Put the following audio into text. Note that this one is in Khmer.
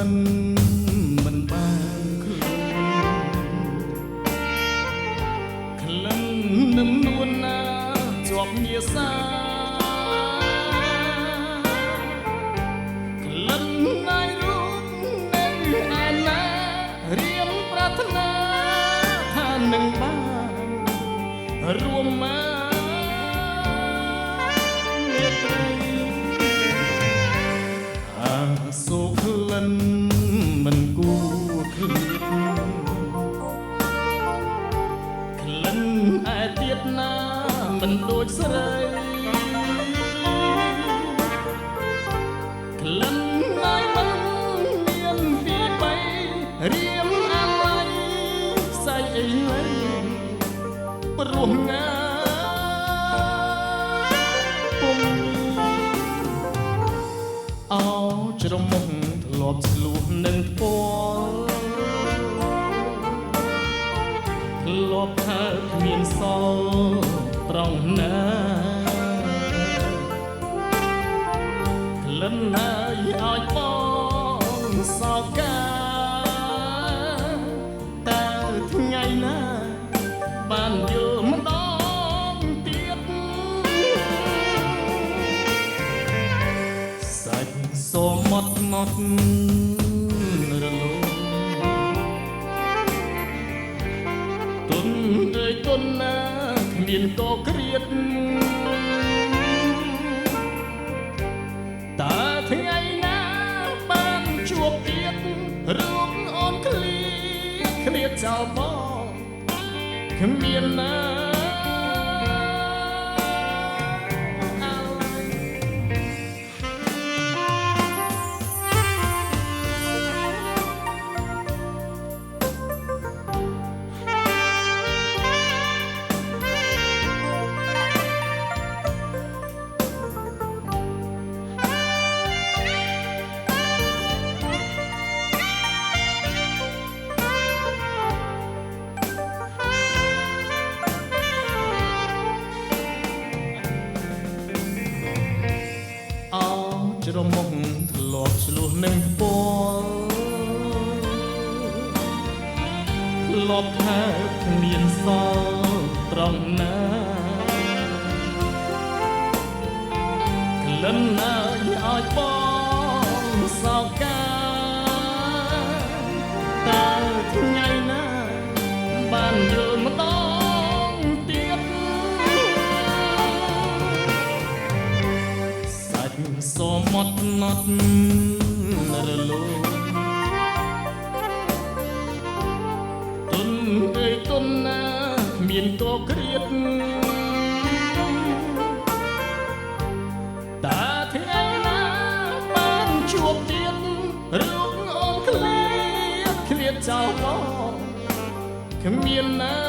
នមិនបានក្លិននឹងនួនណាជាប់ញាសាក្លិននៃរូបនៃឯណារៀមប្រាថ្នាថានឹងបានរួមមកមេត្រីអាសូរក្លិនមិនគួរឃ្លៀតក្លិនឯទៀតណាមិនដូចស្រីក្លិនឯមិនមានពីបីរៀមអាឡ័យស្អីអីឡើយព្រោះងាពុំអោច្រមុះធ្លាប់ឆ្លោះនឹងផ្ពាល់ធ្លាប់ថាគ្មានសល់ត្រង់ណាក្លិនហើយឲ្យបងសោកាតើថ្ងៃណាបានយល់ម្ដងទៀតសាច់សូមមត់មត់រលោទុនអើយទុនណាគ្មានក៏ក្រៀតតើថ្ងៃណាបានជួបទៀតរូបអូនឃ្លៀតចោលបងគ្មានណាច្រមុះធ្លាប់ឆ្លោះនឹងផ្ពាល់ធ្លាប់ថាគ្មានសល់ត្រង់ណាក្លិនណាឲ្យបងសោកាតើថ្ងៃណាបានយល់ម្ដងទៀតសូមមត់មត់រលោទុនអើយទុនណាមានក៏ក្រៀតតើថ្ងៃណាបានជួបទៀតរូបអូនឃ្លៀតចោលបងគ្មានណា